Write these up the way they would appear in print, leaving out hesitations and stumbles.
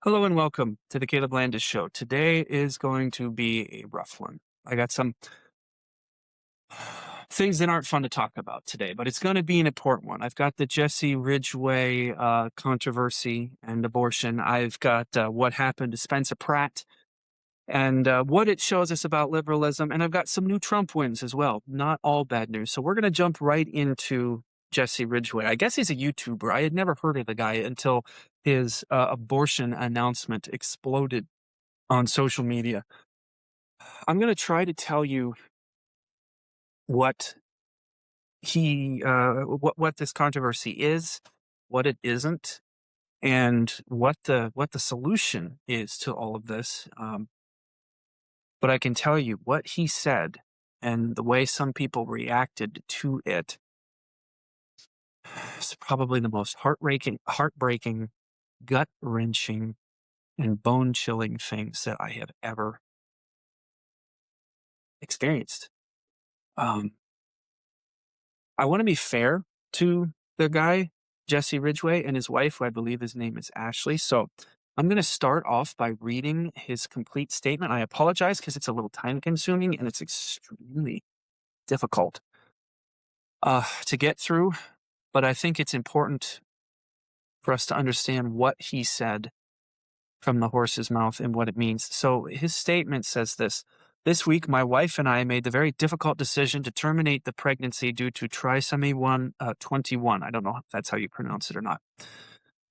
Hello and welcome to the Caleb Landis Show. Today is going to be a rough one. I got some things that aren't fun to talk about today, but it's going to be an important one. I've got the Jesse Ridgway controversy and abortion. I've got what happened to Spencer Pratt and what it shows us about liberalism. And I've got some new Trump wins as well. Not all bad news. So we're going to jump right into Jesse Ridgway. I guess he's a YouTuber. I had never heard of the guy until his abortion announcement exploded on social media. I'm going to try to tell you what what this controversy is, what it isn't, and what the solution is to all of this. But I can tell you what he said and the way some people reacted to it is probably the most heartbreaking, gut wrenching, and bone chilling things that I have ever experienced. I want to be fair to the guy, Jesse Ridgway, and his wife, who I believe his name is Ashley. So I'm going to start off by reading his complete statement. I apologize because it's a little time consuming and it's extremely difficult to get through. But I think it's important for us to understand what he said from the horse's mouth and what it means. So his statement says this week, my wife and I made the very difficult decision to terminate the pregnancy due to trisomy 21. I don't know if that's how you pronounce it or not.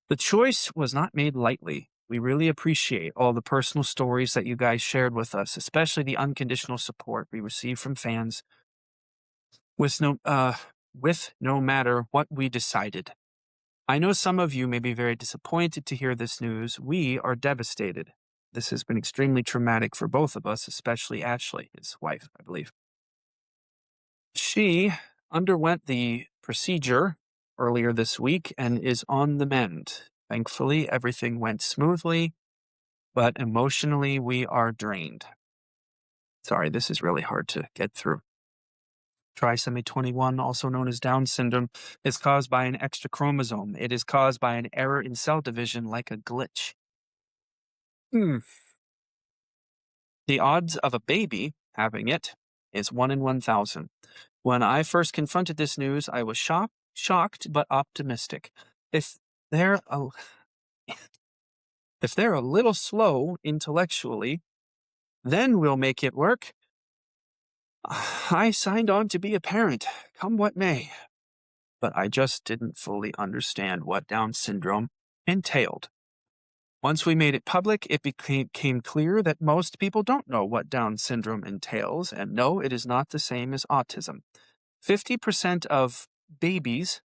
The choice was not made lightly. We really appreciate all the personal stories that you guys shared with us, especially the unconditional support we received from fans with no matter what we decided. I know some of you may be very disappointed to hear this news. We are devastated. This has been extremely traumatic for both of us, especially Ashley, his wife, I believe. She underwent the procedure earlier this week and is on the mend. Thankfully, everything went smoothly, but emotionally, we are drained. Sorry, this is really hard to get through. Trisomy 21, also known as Down syndrome, is caused by an extra chromosome. It is caused by an error in cell division like a glitch. The odds of a baby having it is 1 in 1,000. When I first confronted this news, I was shocked but optimistic. If they're a, if they're a little slow intellectually, then we'll make it work. I signed on to be a parent, come what may. But I just didn't fully understand what Down syndrome entailed. Once we made it public, it became clear that most people don't know what Down syndrome entails, and no, it is not the same as autism. 50% of babies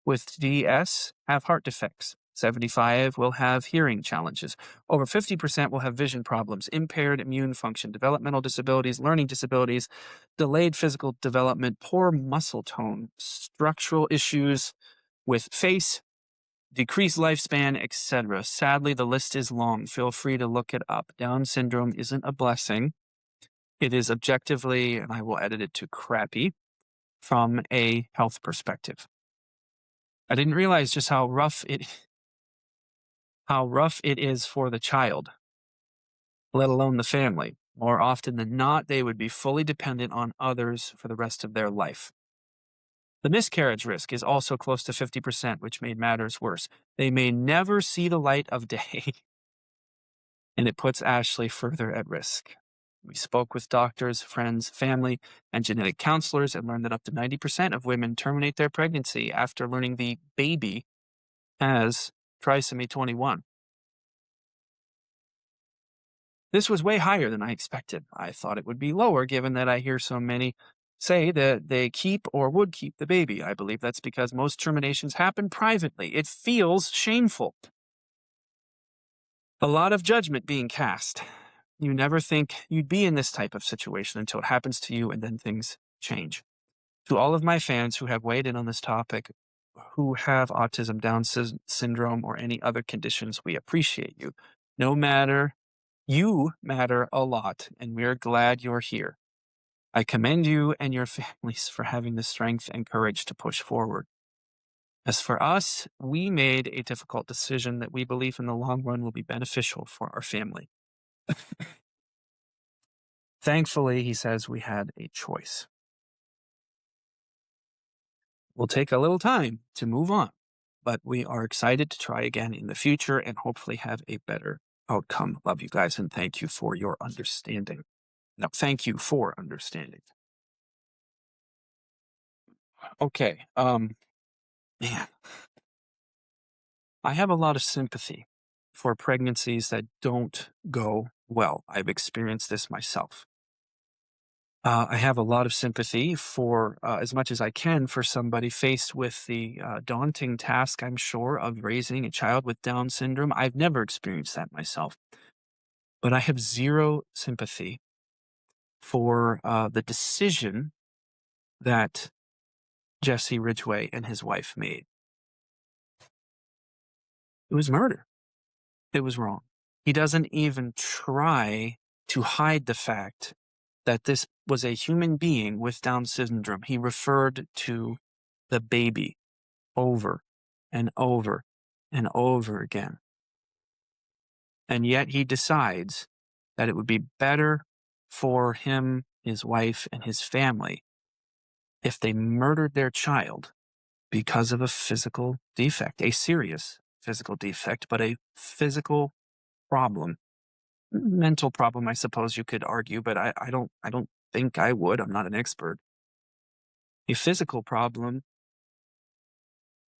with DS have heart defects. 75 will have hearing challenges. Over 50% will have vision problems, impaired immune function, developmental disabilities, learning disabilities, delayed physical development, poor muscle tone, structural issues with face, decreased lifespan, etc. Sadly, the list is long. Feel free to look it up. Down syndrome isn't a blessing. It is objectively, and I will edit it to crappy, from a health perspective. I didn't realize just how rough it is for the child, let alone the family. More often than not, they would be fully dependent on others for the rest of their life. The miscarriage risk is also close to 50%, which made matters worse. They may never see the light of day, and it puts Ashley further at risk. We spoke with doctors, friends, family, and genetic counselors and learned that up to 90% of women terminate their pregnancy after learning the baby has trisomy 21. This was way higher than I expected. I thought it would be lower given that I hear so many say that they keep or would keep the baby. I believe that's because most terminations happen privately. It feels shameful. A lot of judgment being cast. You never think you'd be in this type of situation until it happens to you and then things change. To all of my fans who have weighed in on this topic, who have autism, Down syndrome, or any other conditions, we appreciate you. You matter a lot, and we're glad you're here. I commend you and your families for having the strength and courage to push forward. As for us, we made a difficult decision that we believe in the long run will be beneficial for our family. Thankfully, he says we had a choice. We'll take a little time to move on, but we are excited to try again in the future and hopefully have a better outcome. Love you guys and thank you for your understanding. No, thank you for understanding. Okay. Man, I have a lot of sympathy for pregnancies that don't go well. I've experienced this myself. I have a lot of sympathy for, as much as I can, for somebody faced with the daunting task, I'm sure, of raising a child with Down syndrome. I've never experienced that myself, but I have zero sympathy for the decision that Jesse Ridgway and his wife made. It was murder. It was wrong. He doesn't even try to hide the fact that this was a human being with Down syndrome. He referred to the baby over and over and over again. And yet he decides that it would be better for him, his wife, and his family if they murdered their child because of a physical defect, a serious physical defect, but a physical problem. Mental problem, I suppose you could argue, but I don't think I would. I'm not an expert. A physical problem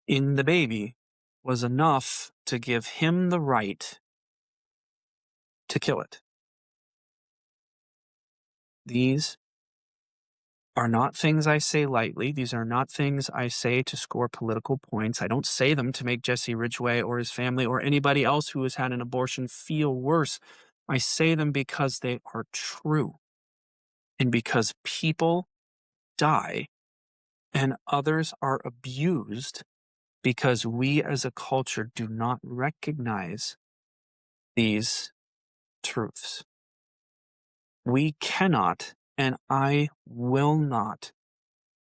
in the baby was enough to give him the right to kill it. These are not things I say lightly. These are not things I say to score political points. I don't say them to make Jesse Ridgway or his family or anybody else who has had an abortion feel worse. I say them because they are true and because people die and others are abused because we as a culture do not recognize these truths. We cannot, and I will not,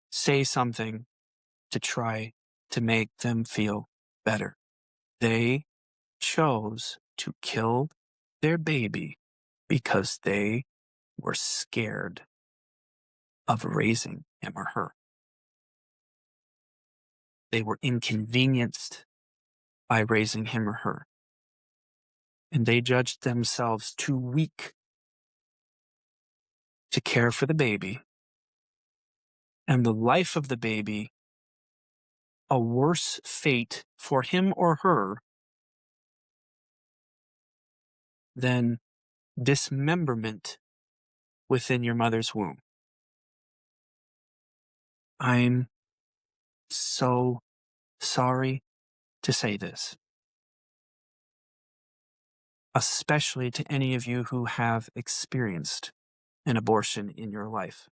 say something to try to make them feel better. They chose to kill their baby because they were scared of raising him or her. They were inconvenienced by raising him or her. And they judged themselves too weak to care for the baby, and the life of the baby a worse fate for him or her than dismemberment within your mother's womb. I'm so sorry to say this, especially to any of you who have experienced an abortion in your life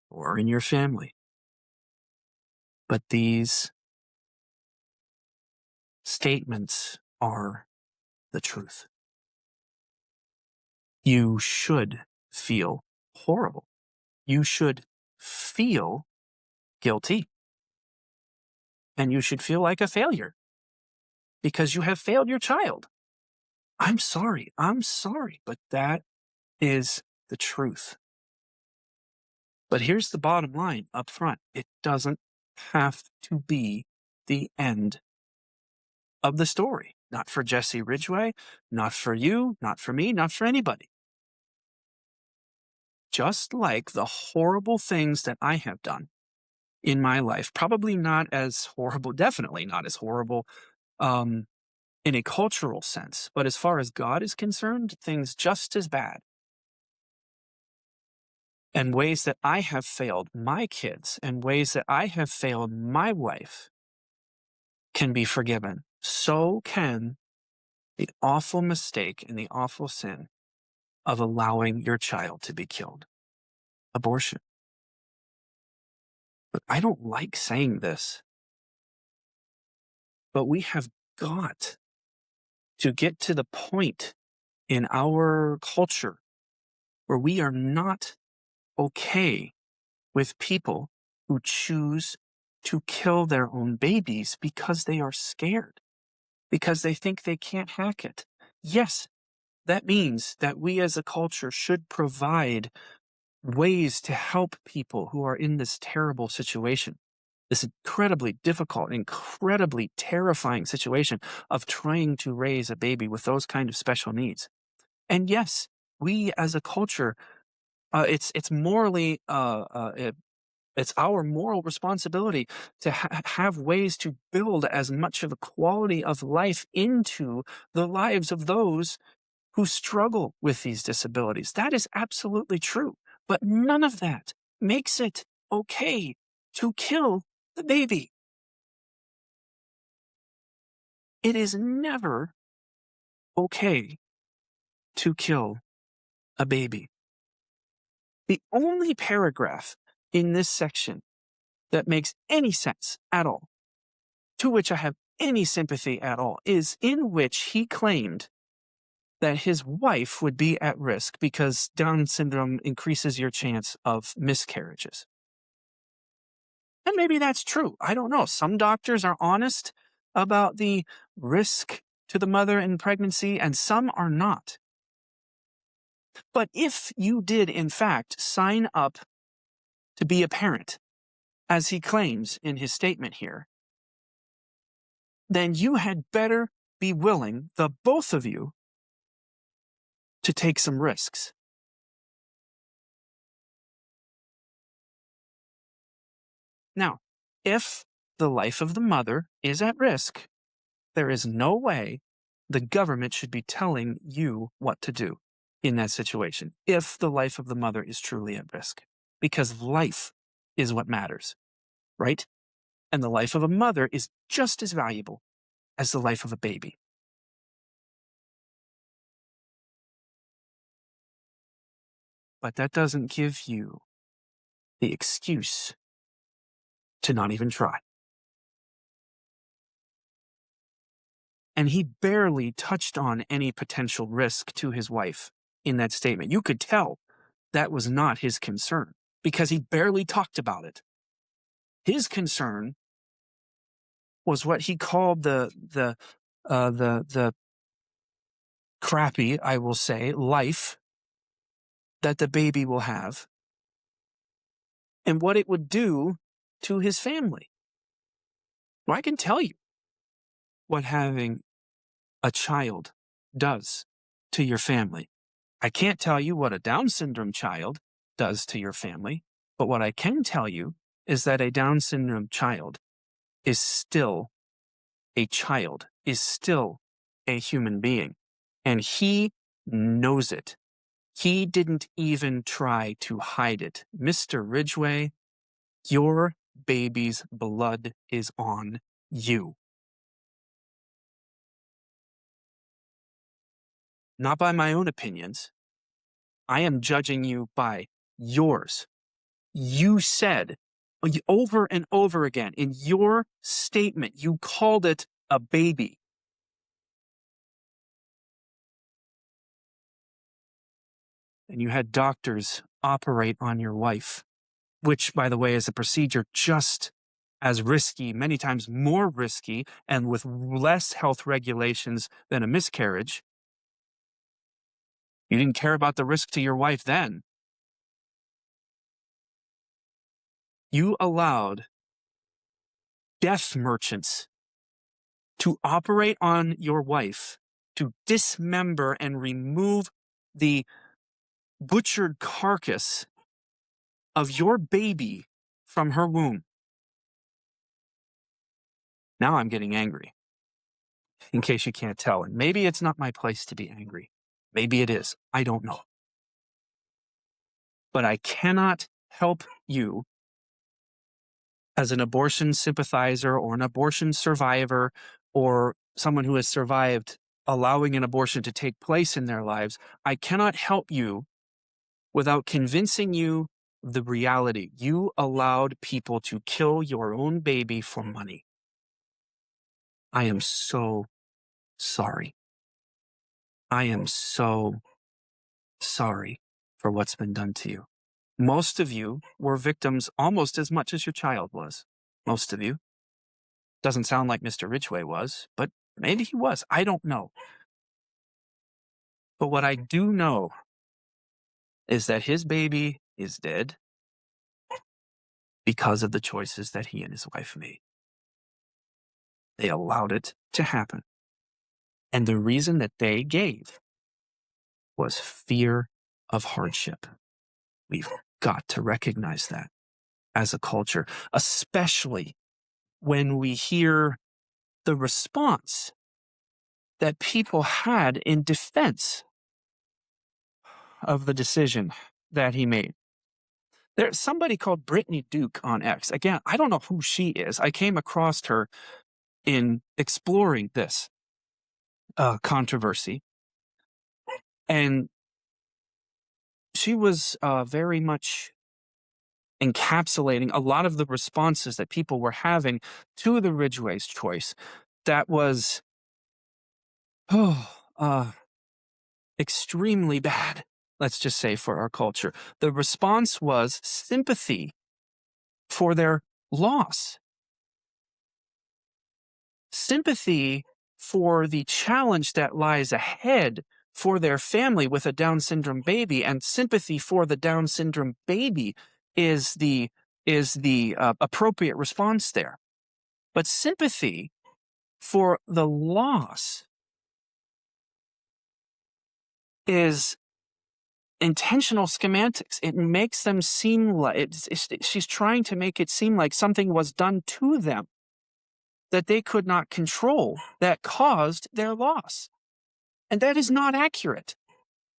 or in your family. But these statements are the truth. You should feel horrible. You should feel guilty. And you should feel like a failure because you have failed your child. I'm sorry, but that is the truth. But here's the bottom line up front. It doesn't have to be the end of the story. Not for Jesse Ridgway, not for you, not for me, not for anybody. Just like the horrible things that I have done in my life, probably not as horrible, definitely not as horrible in a cultural sense, but as far as God is concerned, things just as bad. And ways that I have failed my kids and ways that I have failed my wife can be forgiven. So can the awful mistake and the awful sin of allowing your child to be killed. Abortion. But I don't like saying this, but we have got to get to the point in our culture where we are not okay with people who choose to kill their own babies because they are scared, because they think they can't hack it. Yes, that means that we as a culture should provide ways to help people who are in this terrible situation, this incredibly difficult, incredibly terrifying situation of trying to raise a baby with those kind of special needs. And yes, we as a culture, it's morally, it's our moral responsibility to have ways to build as much of a quality of life into the lives of those who struggle with these disabilities. That is absolutely true. But none of that makes it okay to kill the baby. It is never okay to kill a baby. The only paragraph in this section that makes any sense at all, to which I have any sympathy at all, is in which he claimed that his wife would be at risk because Down syndrome increases your chance of miscarriages. And maybe that's true. I don't know. Some doctors are honest about the risk to the mother in pregnancy, and some are not. But if you did, in fact, sign up to be a parent, as he claims in his statement here, then you had better be willing, the both of you, to take some risks. Now, if the life of the mother is at risk, there is no way the government should be telling you what to do in that situation if the life of the mother is truly at risk. Because life is what matters, right? And the life of a mother is just as valuable as the life of a baby. But that doesn't give you the excuse to not even try. And he barely touched on any potential risk to his wife in that statement. You could tell that was not his concern because he barely talked about it. His concern was what he called the crappy, I will say, life that the baby will have and what it would do to his family. Well, I can tell you what having a child does to your family. I can't tell you what a Down syndrome child does to your family, but what I can tell you is that a Down syndrome child is still a child, is still a human being, and he knows it. He didn't even try to hide it. Mr. Ridgway, your baby's blood is on you. Not by my own opinions. I am judging you by yours. You said over and over again in your statement, you called it a baby. And you had doctors operate on your wife, which, by the way, is a procedure just as risky, many times more risky, and with less health regulations than a miscarriage. You didn't care about the risk to your wife then. You allowed death merchants to operate on your wife, to dismember and remove the butchered carcass of your baby from her womb. Now I'm getting angry, in case you can't tell. And maybe it's not my place to be angry. Maybe it is. I don't know. But I cannot help you as an abortion sympathizer or an abortion survivor or someone who has survived allowing an abortion to take place in their lives. I cannot help you without convincing you the reality. You allowed people to kill your own baby for money. I am so sorry. I am so sorry for what's been done to you. Most of you were victims almost as much as your child was. most of you. Doesn't sound like Mr. Ridgway was, but maybe he was. I don't know. But what I do know is that his baby is dead because of the choices that he and his wife made. They allowed it to happen. And the reason that they gave was fear of hardship. We've got to recognize that as a culture, especially when we hear the response that people had in defense of the decision that he made. There's somebody called Brittany Duke on X. Again, I don't know who she is. I came across her in exploring this controversy. And she was very much encapsulating a lot of the responses that people were having to the Ridgway's choice that was extremely bad, let's just say, for our culture. The response was sympathy for their loss, sympathy for the challenge that lies ahead for their family with a Down syndrome baby, and sympathy for the Down syndrome baby is the appropriate response there. But sympathy for the loss is intentional schematics. It makes them seem like she's trying to make it seem like something was done to them that they could not control that caused their loss. And that is not accurate.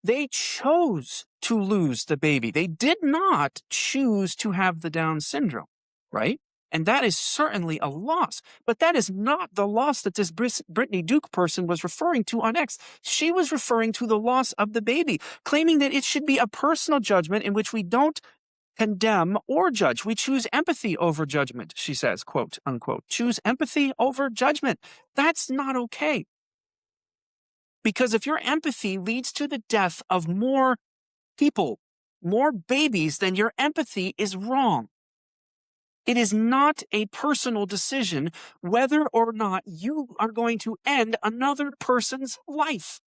They chose to lose the baby. They did not choose to have the Down syndrome, right? And that is certainly a loss. But that is not the loss that this Brittany Duke person was referring to on X. She was referring to the loss of the baby, claiming that it should be a personal judgment in which we don't condemn or judge. We choose empathy over judgment, she says, quote, unquote. Choose empathy over judgment. That's not okay. Because if your empathy leads to the death of more people, more babies, then your empathy is wrong. It is not a personal decision whether or not you are going to end another person's life,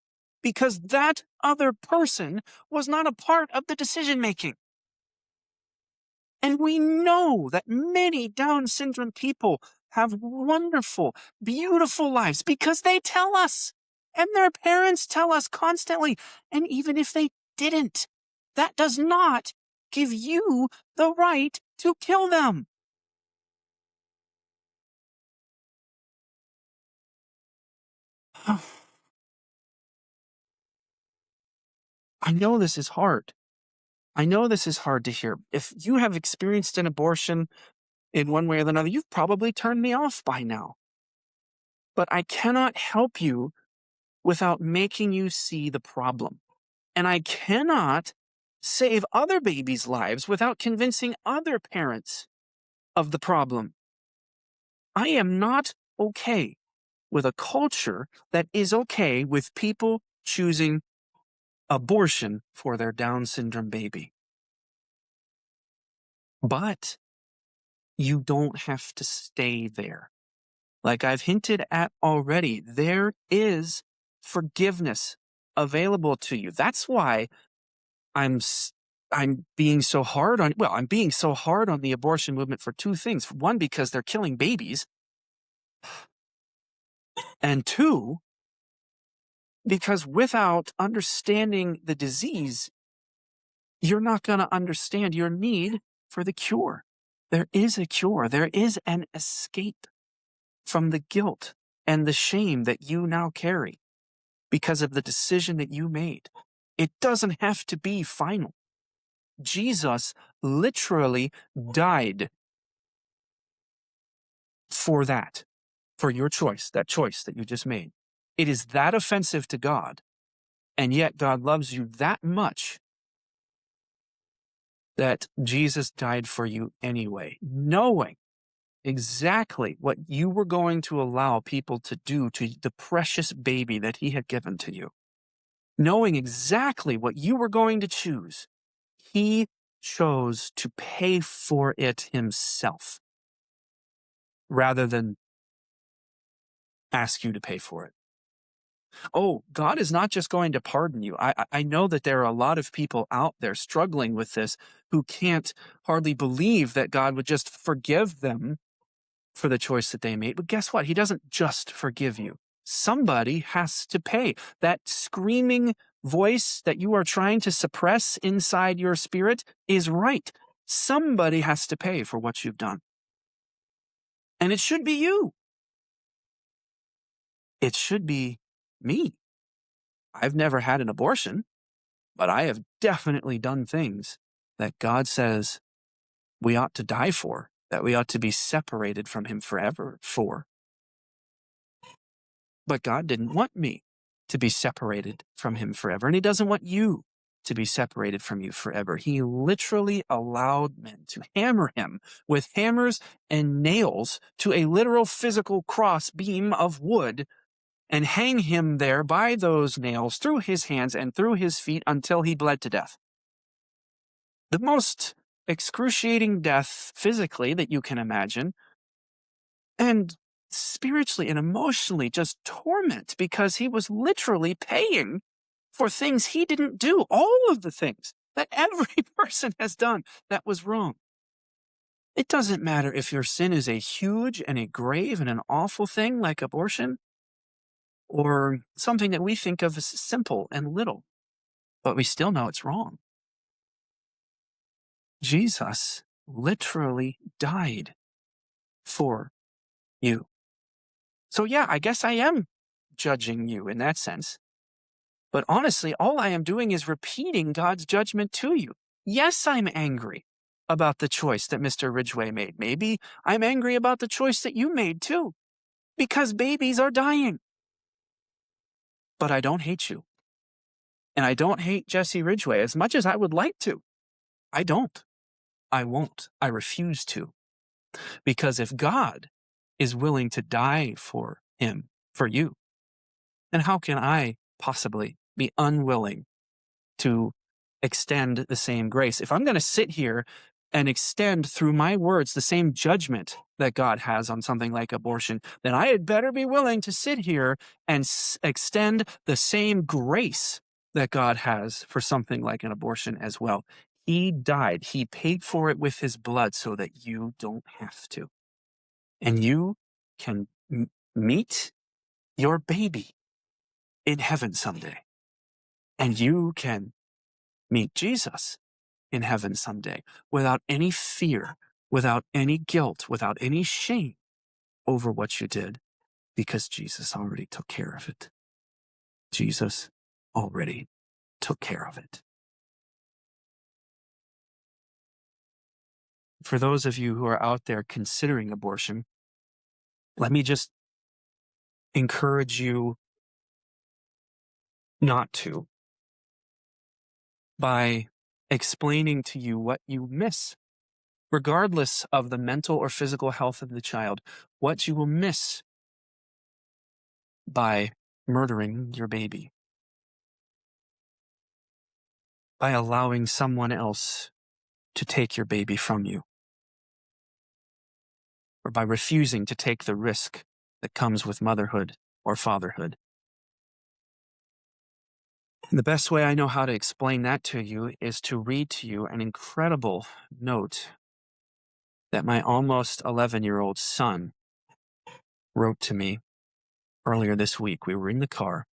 because that other person was not a part of the decision making. And we know that many Down syndrome people have wonderful, beautiful lives because they tell us, and their parents tell us constantly. And even if they didn't, that does not give you the right to kill them. I know this is hard. I know this is hard to hear. If you have experienced an abortion in one way or another, you've probably turned me off by now. But I cannot help you without making you see the problem. And I cannot save other babies' lives without convincing other parents of the problem. I am not okay with a culture that is okay with people choosing abortion for their Down syndrome baby. But you don't have to stay there. Like I've hinted at already, there is forgiveness available to you. That's why I'm being so hard on, I'm being so hard on the abortion movement for two things. One, because they're killing babies. And two, because without understanding the disease, you're not going to understand your need for the cure. There is a cure. There is an escape from the guilt and the shame that you now carry because of the decision that you made. It doesn't have to be final. Jesus literally died for that, for your choice, that choice that you just made. It is that offensive to God, and yet God loves you that much that Jesus died for you anyway, knowing exactly what you were going to allow people to do to the precious baby that he had given to you. Knowing exactly what you were going to choose, he chose to pay for it himself. rather than ask you to pay for it. Oh, God is not just going to pardon you. I know that there are a lot of people out there struggling with this who can't hardly believe that God would just forgive them for the choice that they made. But guess what? He doesn't just forgive you. Somebody has to pay. That screaming voice that you are trying to suppress inside your spirit is right. Somebody has to pay for what you've done. And it should be you. It should be me. I've never had an abortion, but I have definitely done things that God says we ought to die for, that we ought to be separated from Him forever for. But God didn't want me to be separated from Him forever, and He doesn't want you to be separated from you forever. He literally allowed men to hammer Him with hammers and nails to a literal physical cross beam of wood and hang Him there by those nails through His hands and through His feet until He bled to death. The most excruciating death physically that you can imagine, and spiritually and emotionally just torment, because He was literally paying for things He didn't do, all of the things that every person has done that was wrong. It doesn't matter if your sin is a huge and a grave and an awful thing like abortion, or something that we think of as simple and little, but we still know it's wrong. Jesus literally died for you. So yeah, I guess I am judging you in that sense. But honestly, all I am doing is repeating God's judgment to you. Yes, I'm angry about the choice that Mr. Ridgway made. Maybe I'm angry about the choice that you made too, because babies are dying. But I don't hate you. And I don't hate Jesse Ridgway as much as I would like to. I don't. I won't. I refuse to. Because if God is willing to die for him, for you, then how can I possibly be unwilling to extend the same grace? If I'm going to sit here and extend through my words the same judgment that God has on something like abortion, then I had better be willing to sit here and extend the same grace that God has for something like an abortion as well. He died. He paid for it with His blood so that you don't have to. And you can meet your baby in heaven someday. And you can meet Jesus in heaven someday without any fear, without any guilt, without any shame over what you did, because Jesus already took care of it. Jesus already took care of it. For those of you who are out there considering abortion, let me just encourage you not to, by explaining to you what you miss, regardless of the mental or physical health of the child, what you will miss by murdering your baby, by allowing someone else to take your baby from you, or by refusing to take the risk that comes with motherhood or fatherhood. And the best way I know how to explain that to you is to read to you an incredible note that my almost 11-year-old son wrote to me earlier this week. We were in the car,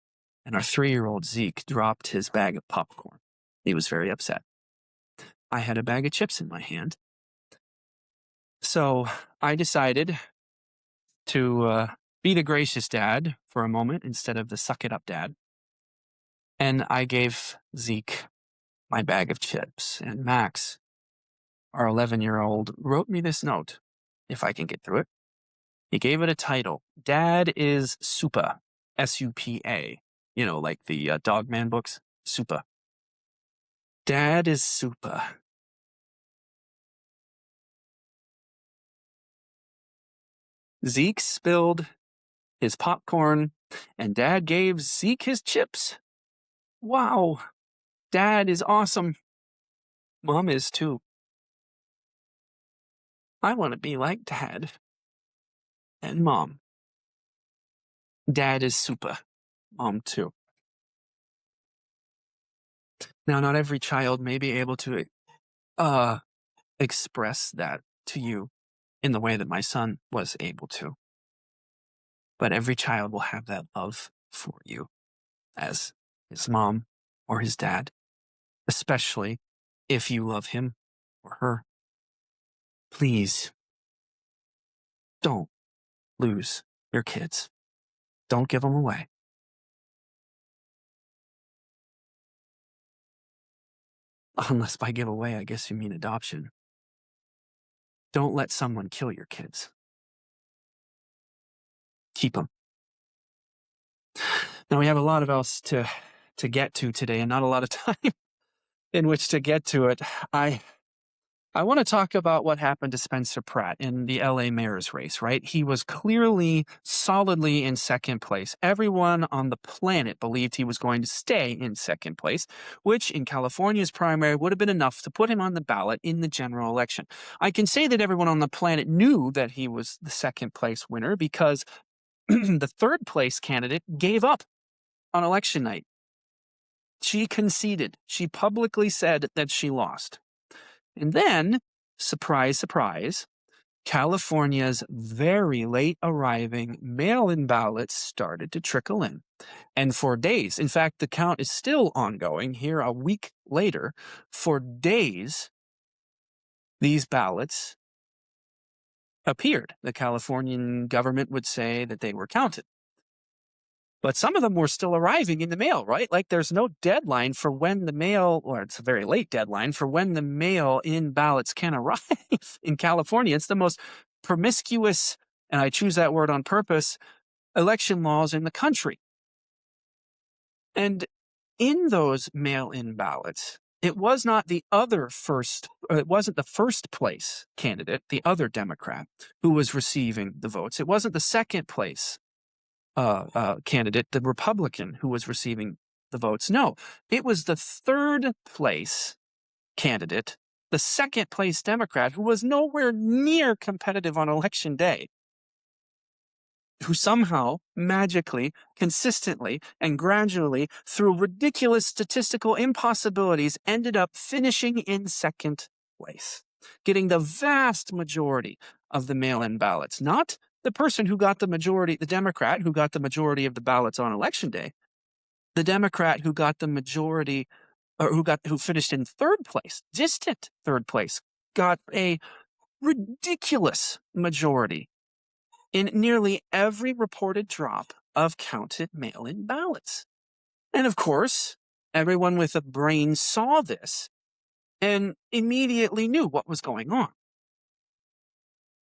and our 3-year-old Zeke dropped his bag of popcorn. He was very upset. I had a bag of chips in my hand. So I decided to be the gracious dad for a moment instead of the suck-it-up dad. And I gave Zeke my bag of chips. And Max, our 11-year-old, wrote me this note, if I can get through it. He gave it a title, Dad is Supa, S-U-P-A. You know, like the Dogman books, Supa. Dad is Supa. Zeke spilled his popcorn, and Dad gave Zeke his chips. Wow, Dad is awesome. Mom is too. I want to be like Dad. and mom. Dad is super. Mom, too. Now, not every child may be able to uh, express that to you in the way that my son was able to, but every child will have that love for you as his mom or his dad, especially if you love him or her. Please don't lose your kids. Don't give them away. Unless by give away, I guess you mean adoption. Don't let someone kill your kids. Keep them. Now, we have a lot of else to get to today and not a lot of time in which to get to it. I want to talk about what happened to Spencer Pratt in the LA mayor's race, right? He was clearly, solidly in second place. Everyone on the planet believed he was going to stay in second place, which in California's primary would have been enough to put him on the ballot in the general election. I can say that everyone on the planet knew that he was the second place winner because the third place candidate gave up on election night. She conceded. She publicly said that she lost. And then, surprise, surprise, California's very late arriving mail-in ballots started to trickle in. And for days, in fact, the count is still ongoing here a week later, for days, these ballots appeared. The Californian government would say that they were counted. But some of them were still arriving in the mail, right? Like there's no deadline for when the mail, or it's a very late deadline for when the mail-in ballots can arrive in California. It's the most promiscuous, and I choose that word on purpose, election laws in the country. And in those mail-in ballots, it was not the it wasn't the first place candidate, the other Democrat, who was receiving the votes. It wasn't the second place candidate, the Republican, who was receiving the votes. No, it was the third place candidate, the second place Democrat, who was nowhere near competitive on election day, who somehow, magically, consistently, and gradually, through ridiculous statistical impossibilities, ended up finishing in second place, getting the vast majority of the mail-in ballots. Not the person who got the majority, the Democrat who got the majority of the ballots on election day, the Democrat who got the majority, or who finished in third place, distant third place, got a ridiculous majority in nearly every reported drop of counted mail-in ballots. And of course, everyone with a brain saw this and immediately knew what was going on.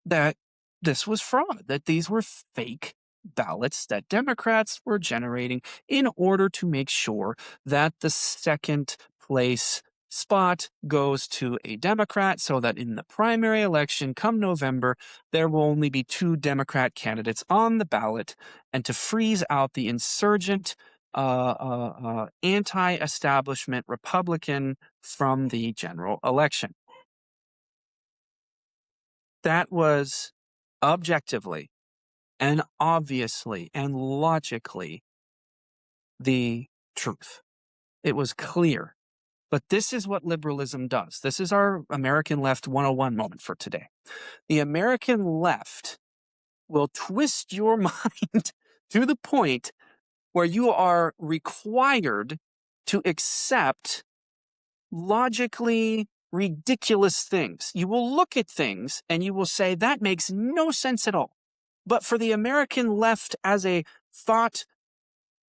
That this was fraud, that these were fake ballots that Democrats were generating in order to make sure that the second place spot goes to a Democrat, so that in the primary election come November, there will only be two Democrat candidates on the ballot, and to freeze out the insurgent, anti-establishment Republican from the general election. That was objectively and obviously and logically the truth. It was clear. But this is what liberalism does. This is our American Left 101 moment for today. The American left will twist your mind to the point where you are required to accept logically ridiculous things. You will look at things and you will say, that makes no sense at all. But for the American left as a thought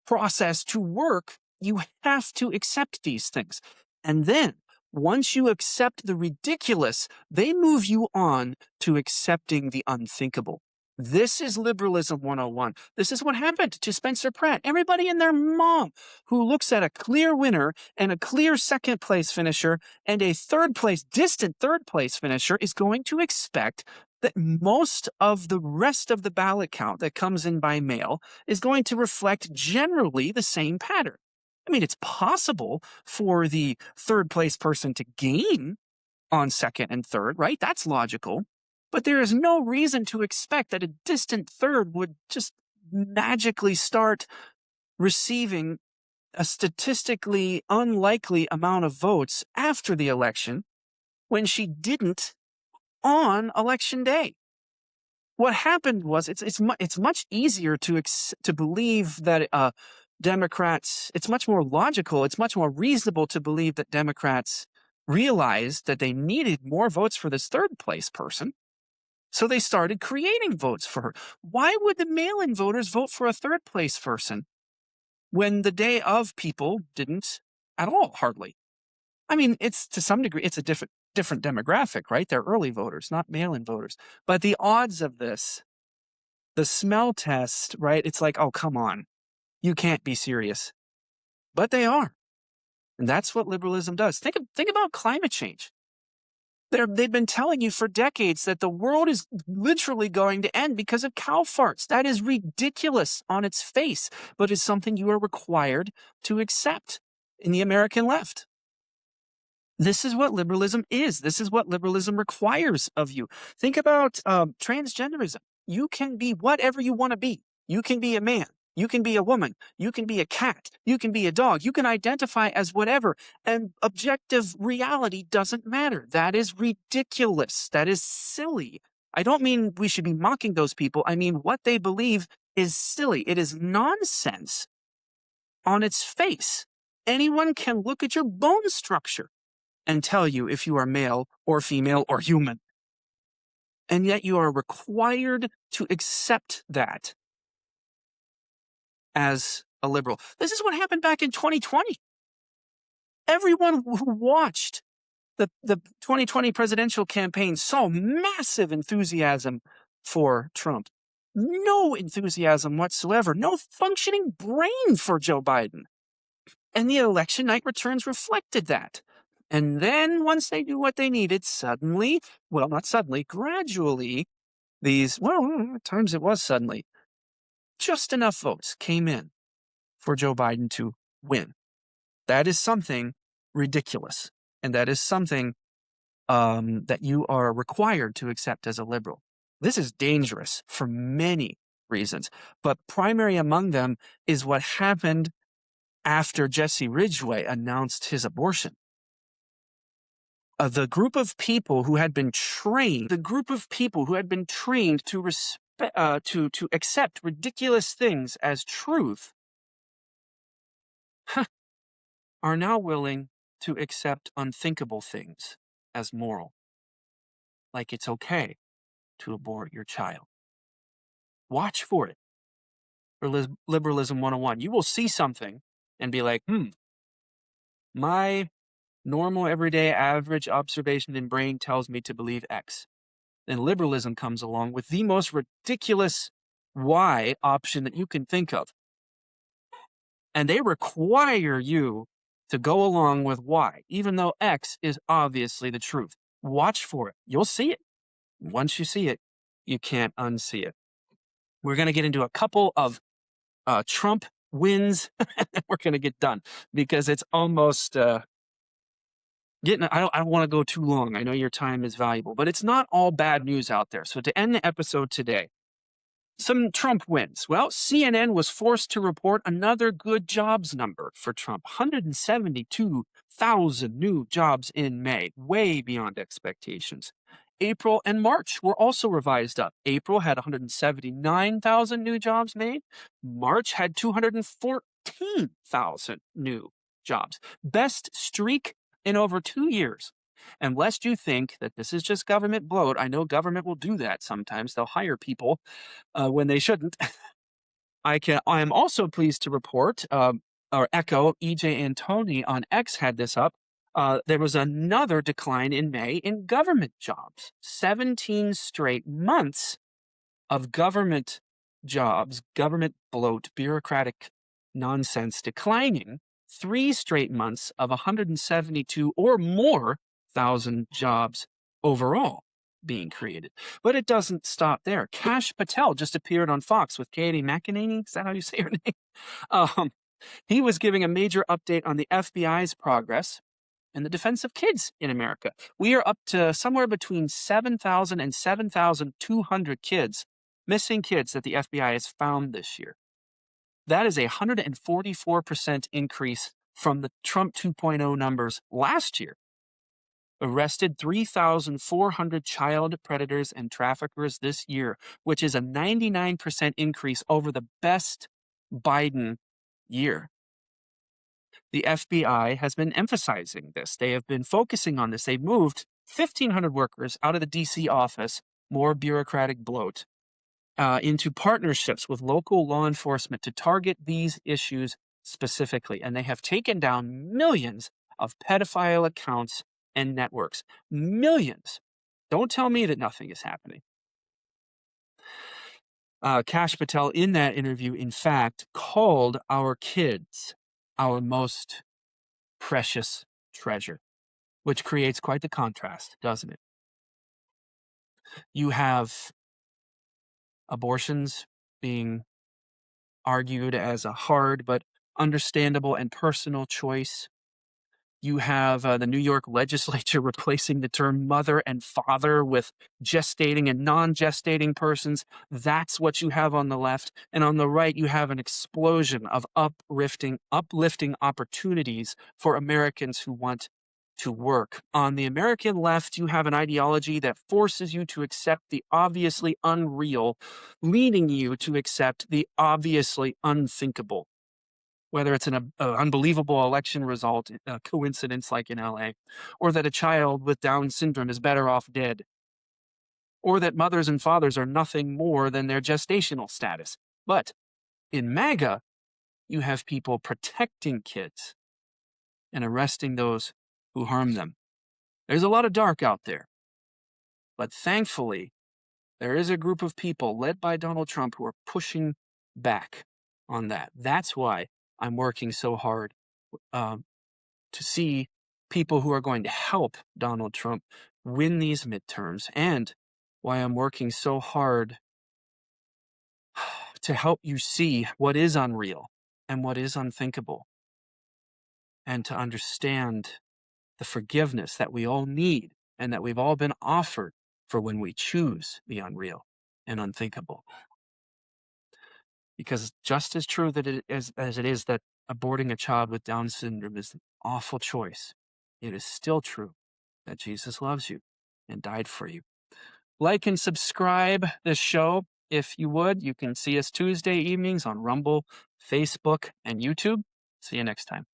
process to work, you have to accept these things. And then, once you accept the ridiculous, they move you on to accepting the unthinkable. This is Liberalism 101. This is what happened to Spencer Pratt. Everybody and their mom who looks at a clear winner and a clear second place finisher and a distant third place finisher is going to expect that most of the rest of the ballot count that comes in by mail is going to reflect generally the same pattern. I mean, it's possible for the third place person to gain on second and third, right? That's logical. But there is no reason to expect that a distant third would just magically start receiving a statistically unlikely amount of votes after the election when she didn't on election day. What happened was it's much easier to believe that Democrats. It's much more logical. It's much more reasonable to believe that Democrats realized that they needed more votes for this third place person. So they started creating votes for her. Why would the mail-in voters vote for a third place person when the day of people didn't at all, hardly? I mean, it's to some degree, it's a different demographic, right? They're early voters, not mail-in voters. But the odds of this, the smell test, right? It's like, oh, come on. You can't be serious. But they are. And that's what liberalism does. Think about climate change. They've been telling you for decades that the world is literally going to end because of cow farts. That is ridiculous on its face, but is something you are required to accept in the American left. This is what liberalism is. This is what liberalism requires of you. Think about transgenderism. You can be whatever you want to be. You can be a man. You can be a woman. You can be a cat. You can be a dog. You can identify as whatever. And objective reality doesn't matter. That is ridiculous. That is silly. I don't mean we should be mocking those people. I mean, what they believe is silly. It is nonsense on its face. Anyone can look at your bone structure and tell you if you are male or female or human. And yet you are required to accept that as a liberal. This is what happened back in 2020. Everyone who watched the 2020 presidential campaign saw massive enthusiasm for Trump. No enthusiasm whatsoever. No functioning brain for Joe Biden. And the election night returns reflected that. And then once they do what they needed, gradually, at times it was suddenly, just enough votes came in for Joe Biden to win. That is something ridiculous. And that is something that you are required to accept as a liberal. This is dangerous for many reasons, but primary among them is what happened after Jesse Ridgway announced his abortion. The group of people who had been trained to accept ridiculous things as truth, are now willing to accept unthinkable things as moral. Like it's okay to abort your child. Watch for it. For Liberalism 101. You will see something and be like, my normal, everyday, average observation in brain tells me to believe X. Then liberalism comes along with the most ridiculous Y option that you can think of. And they require you to go along with Y, even though X is obviously the truth. Watch for it. You'll see it. Once you see it, you can't unsee it. We're going to get into a couple of Trump wins, and then we're going to get done because it's almost I don't want to go too long. I know your time is valuable, but it's not all bad news out there. So to end the episode today, some Trump wins. Well, CNN was forced to report another good jobs number for Trump. 172,000 new jobs in May, way beyond expectations. April and March were also revised up. April had 179,000 new jobs made. March had 214,000 new jobs. Best streak in over 2 years. And lest you think that this is just government bloat, I know government will do that sometimes. They'll hire people when they shouldn't. I am also pleased to report, or echo, EJ Antoni on X had this up. There was another decline in May in government jobs. 17 straight months of government jobs, government bloat, bureaucratic nonsense declining. 3 straight months of 172 or more thousand jobs overall being created. But it doesn't stop there. Kash Patel just appeared on Fox with Katie McEnany. Is that how you say her name? He was giving a major update on the FBI's progress in the defense of kids in America. We are up to somewhere between 7,000 and 7,200 kids, missing kids that the FBI has found this year. That is a 144% increase from the Trump 2.0 numbers last year. Arrested 3,400 child predators and traffickers this year, which is a 99% increase over the best Biden year. The FBI has been emphasizing this. They have been focusing on this. They've moved 1,500 workers out of the DC office, more bureaucratic bloat, into partnerships with local law enforcement to target these issues specifically. And they have taken down millions of pedophile accounts and networks. Millions. Don't tell me that nothing is happening. Kash Patel, in that interview, in fact, called our kids our most precious treasure, which creates quite the contrast, doesn't it? You have abortions being argued as a hard but understandable and personal choice. You have the New York legislature replacing the term mother and father with gestating and non-gestating persons. That's what you have on the left. And on the right, you have an explosion of uplifting opportunities for Americans who want to work. On the American left, you have an ideology that forces you to accept the obviously unreal, leading you to accept the obviously unthinkable. Whether it's an unbelievable election result, a coincidence like in LA, or that a child with Down syndrome is better off dead, or that mothers and fathers are nothing more than their gestational status. But in MAGA, you have people protecting kids and arresting those who harm them. There's a lot of dark out there. But thankfully, there is a group of people led by Donald Trump who are pushing back on that. That's why I'm working so hard to see people who are going to help Donald Trump win these midterms, and why I'm working so hard to help you see what is unreal and what is unthinkable, and to understand the forgiveness that we all need and that we've all been offered for when we choose the unreal and unthinkable. Because just as true that as it is that aborting a child with Down syndrome is an awful choice, it is still true that Jesus loves you and died for you. Like and subscribe this show if you would. You can see us Tuesday evenings on Rumble, Facebook, and YouTube. See you next time.